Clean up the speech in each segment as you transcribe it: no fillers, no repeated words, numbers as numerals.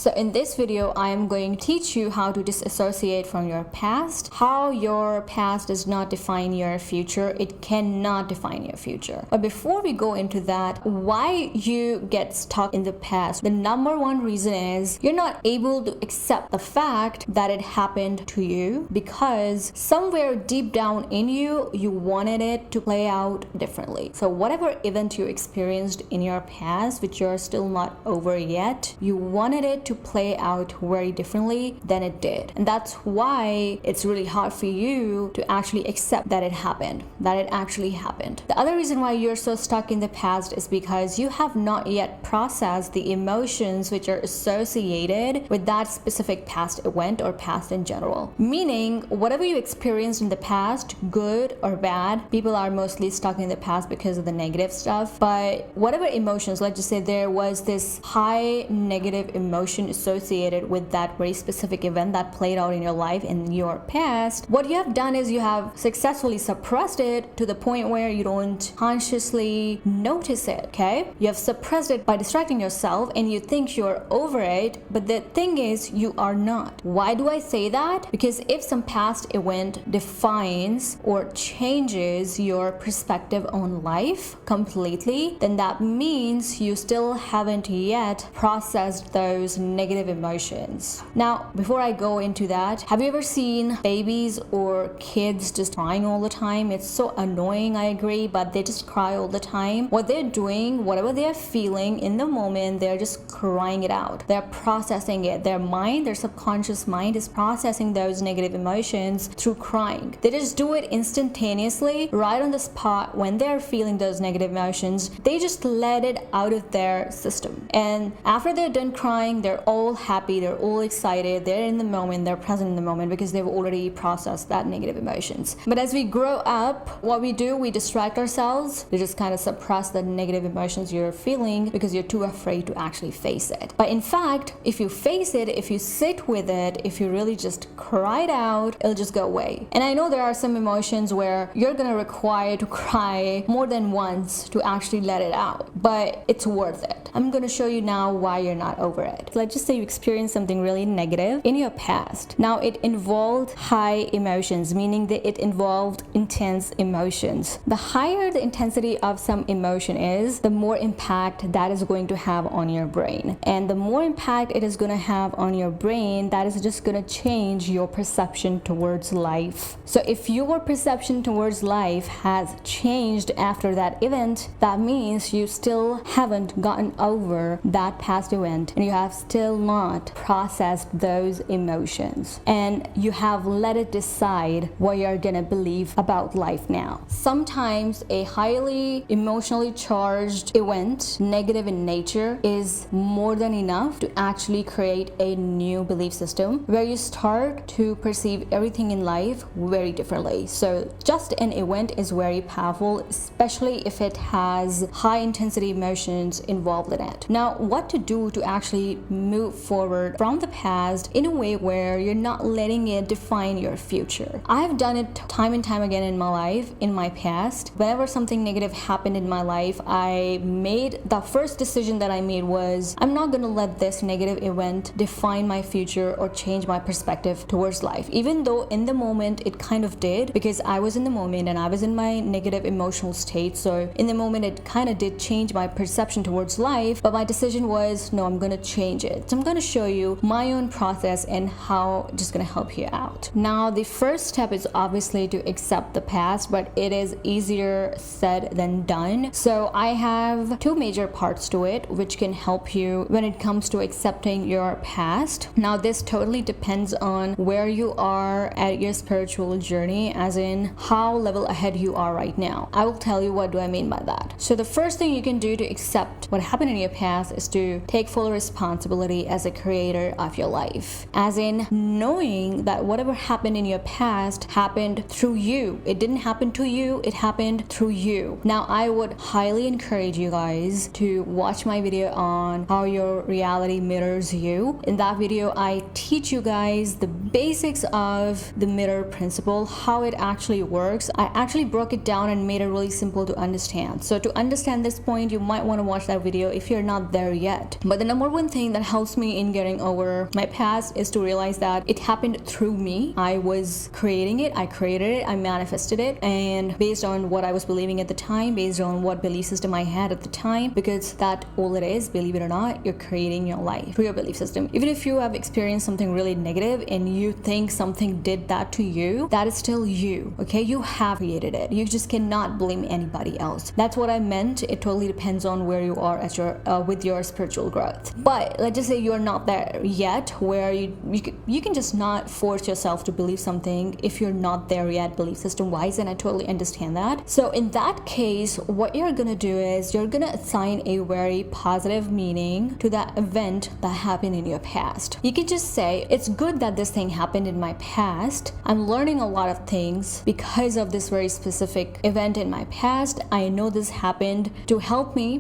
So in this video, I am going to teach you how to disassociate from your past, how your past does not define your future. It cannot define your future. But before we go into that, why you get stuck in the past, the number one reason is you're not able to accept the fact that it happened to you because somewhere deep down in you, you wanted it to play out differently. So whatever event you experienced in your past, which you're still not over yet, you wanted it to play out very differently than it did. And that's why it's really hard for you to actually accept that it happened, that it actually happened. The other reason why you're so stuck in the past is because you have not yet processed the emotions which are associated with that specific past event or past in general. Meaning, whatever you experienced in the past, good or bad, people are mostly stuck in the past because of the negative stuff. But whatever emotions, let's just say there was this high negative emotion associated with that very specific event that played out in your life in your past, what you have done is you have successfully suppressed it to the point where you don't consciously notice it, okay? You have suppressed it by distracting yourself and you think you're over it, but the thing is you are not. Why do I say that? Because if some past event defines or changes your perspective on life completely, then that means you still haven't yet processed those negative emotions. Now, before I go into that, have you ever seen babies or kids just crying all the time? It's so annoying, I agree, but they just cry all the time. What they're doing, whatever they're feeling in the moment, they're just crying it out. They're processing it. Their mind, their subconscious mind is processing those negative emotions through crying. They just do it instantaneously, right on the spot when they're feeling those negative emotions. They just let it out of their system. And after they're done crying, they're all happy, they're all excited, they're in the moment, they're present in the moment because they've already processed that negative emotions. But as we grow up, what we do, we distract ourselves. We just kind of suppress the negative emotions you're feeling because you're too afraid to actually face it. But in fact, if you face it, if you sit with it, if you really just cry it out, it'll just go away. And I know there are some emotions where you're gonna require to cry more than once to actually let it out, but it's worth it. I'm gonna show you now why you're not over it. So let's just say you experienced something really negative in your past. Now it involved high emotions, meaning that it involved intense emotions. The higher the intensity of some emotion is, the more impact that is going to have on your brain. And the more impact it is going to have on your brain, that is just going to change your perception towards life. So if your perception towards life has changed after that event, that means you still haven't gotten over that past event and you have still not processed those emotions. And you have let it decide what you're going to believe about life now. Sometimes a highly emotionally charged event, negative in nature, is more than enough to actually create a new belief system where you start to perceive everything in life very differently. So just an event is very powerful, especially if it has high intensity emotions involved in it. Now, what to do to actually move forward from the past in a way where you're not letting it define your future? I've done it time and time again in my life, in my past. Whenever something negative happened in my life, the first decision that I made was, I'm not going to let this negative event define my future or change my perspective towards life. Even though in the moment it kind of did, because I was in the moment and I was in my negative emotional state. So in the moment it kind of did change my perception towards life, but my decision was, no, I'm going to change it. So I'm going to show you my own process and how it's just going to help you out. Now, the first step is obviously to accept the past, but it is easier said than done. So I have two major parts to it which can help you when it comes to accepting your past. Now, this totally depends on where you are at your spiritual journey, as in how level ahead you are right now. I will tell you what do I mean by that. So the first thing you can do to accept what happened in your past is to take full responsibility as a creator of your life, as in knowing that whatever happened in your past happened through you. It didn't happen to you, it happened through you. Now, I would highly encourage you guys to watch my video on how your reality mirrors you. In that video, I teach you guys the basics of the mirror principle, how it actually works. I actually broke it down and made it really simple to understand. So to understand this point, you might want to watch that video if you're not there yet. But the number one thing that helps me in getting over my past is to realize that it happened through me. I was creating it, I created it, I manifested it, and based on what I was believing at the time, based on what belief system I had at the time, because that's all it is, believe it or not, you're creating your life through your belief system. Even if you have experienced something really negative and you think something did that to you, that is still you, okay? You have created it. You just cannot blame anybody else. That's what I meant. It totally depends on where you are at your with your spiritual growth. But let's just say you're not there yet, where you can just not force yourself to believe something if you're not there yet belief system wise, and I totally understand that. So in that case, what you're gonna do is you're gonna assign a very positive meaning to that event that happened in your past. You can just say, it's good that this thing happened in my past. I'm learning a lot of things because of this very specific event in my past. I know this happened to help me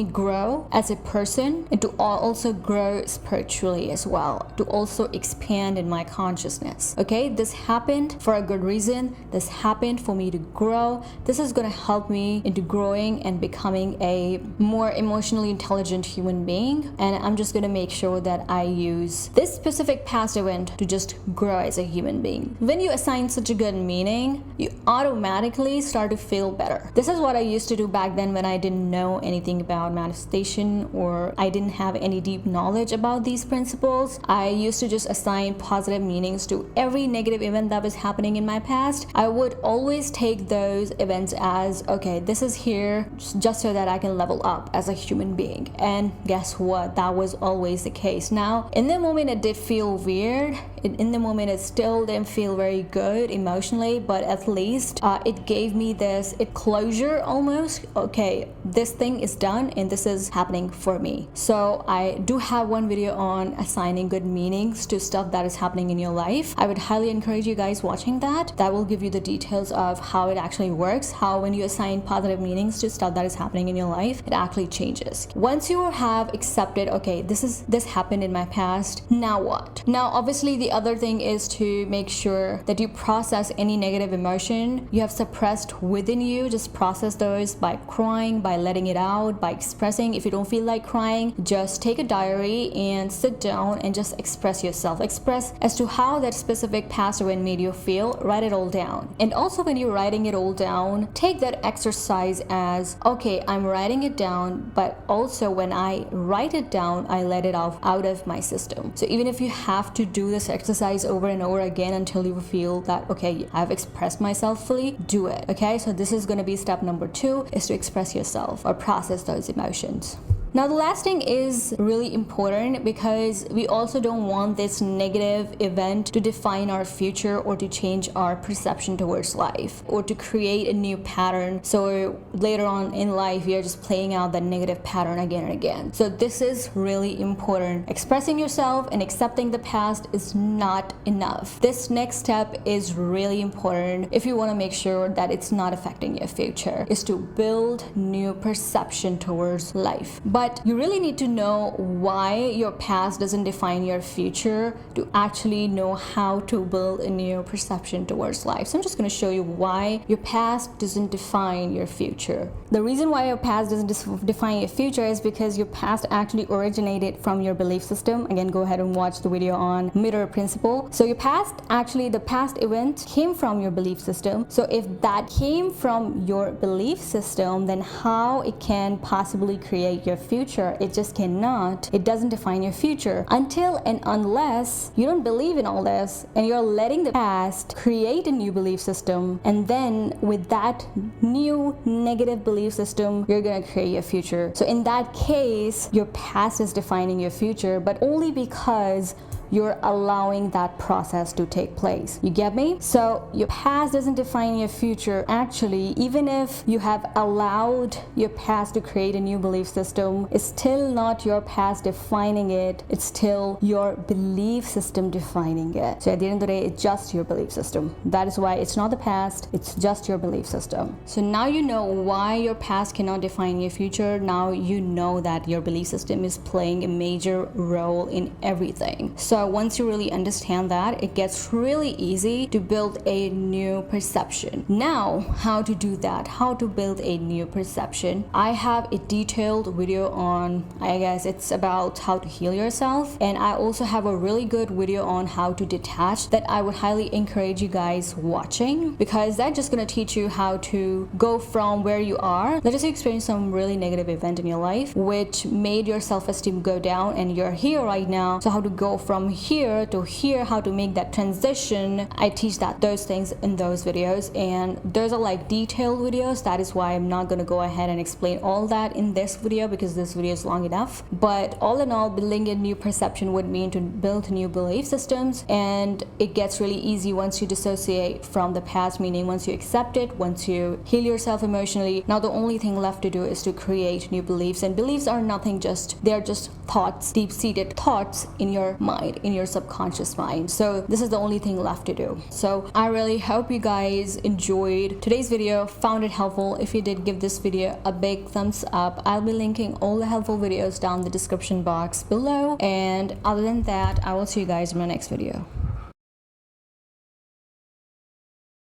grow as a person, and to also grow spiritually as well, to also expand in my consciousness. Okay, this happened for a good reason. This happened for me to grow. This is going to help me into growing and becoming a more emotionally intelligent human being, and I'm just going to make sure that I use this specific past event to just grow as a human being. When you assign such a good meaning, you automatically start to feel better. This is what I used to do back then when I didn't know anything about manifestation, or I didn't have any deep knowledge about these principles. I used to just assign positive meanings to every negative event that was happening in my past. I would always take those events as, okay, this is here just so that I can level up as a human being. And guess what? That was always the case. Now, in the moment it did feel weird. In the moment it still didn't feel very good emotionally, but at least it gave me this closure almost. Okay, this thing is done and this is happening for me. So I do have one video on assigning good meanings to stuff that is happening in your life. I would highly encourage you guys watching that. That will give you the details of how it actually works, how when you assign positive meanings to stuff that is happening in your life, it actually changes. Once you have accepted, okay, this happened in my past, now what? Now obviously the other thing is to make sure that you process any negative emotion you have suppressed within you. Just process those by crying, by letting it out, by expressing. If you don't feel like crying, just take a diary and sit down and just express yourself. Express as to how that specific past event made you feel. Write it all down. And also when you're writing it all down, take that exercise as, okay, I'm writing it down, but also when I write it down, I let it out of my system. So even if you have to do this exercise over and over again until you feel that, okay, I've expressed myself fully, do it. Okay, so this is going to be step number 2, is to express yourself or process those emotions. Now the last thing is really important, because we also don't want this negative event to define our future or to change our perception towards life or to create a new pattern. So later on in life, we are just playing out that negative pattern again and again. So this is really important. Expressing yourself and accepting the past is not enough. This next step is really important if you want to make sure that it's not affecting your future, is to build new perception towards life. But you really need to know why your past doesn't define your future to actually know how to build a new perception towards life. So I'm just going to show you why your past doesn't define your future. The reason why your past doesn't define your future is because your past actually originated from your belief system. Again, go ahead and watch the video on mirror principle. So your past, actually the past event came from your belief system. So if that came from your belief system, then how it can possibly create your future? It just cannot. It doesn't define your future until and unless you don't believe in all this and you're letting the past create a new belief system, and then with that new negative belief system, you're gonna create your future. So in that case, your past is defining your future, but only because you're allowing that process to take place. You get me? So your past doesn't define your future. Actually, even if you have allowed your past to create a new belief system, it's still not your past defining it. It's still your belief system defining it. So at the end of the day, it's just your belief system. That is why it's not the past, it's just your belief system. So now you know why your past cannot define your future. Now you know that your belief system is playing a major role in everything. So So once you really understand that, it gets really easy to build a new perception. Now, how to do that, how to build a new perception. I have a detailed video on, I guess it's about how to heal yourself, and I also have a really good video on how to detach that I would highly encourage you guys watching, because that's just going to teach you how to go from where you are. Let's just experience some really negative event in your life which made your self-esteem go down, and you're here right now. So how to go from here to here, how to make that transition. I teach those things in those videos, and those are like detailed videos. That is why I'm not going to go ahead and explain all that in this video, because this video is long enough. But all in all, building a new perception would mean to build new belief systems, and it gets really easy once you dissociate from the past, meaning once you accept it, once you heal yourself emotionally. Now the only thing left to do is to create new beliefs, and beliefs are nothing, they're just thoughts, deep-seated thoughts in your mind, in your subconscious mind. So this is the only thing left to do. So I really hope you guys enjoyed today's video, found it helpful. If you did, give this video a big thumbs up. I'll be linking all the helpful videos down the description box below, and other than that, I will see you guys in my next video.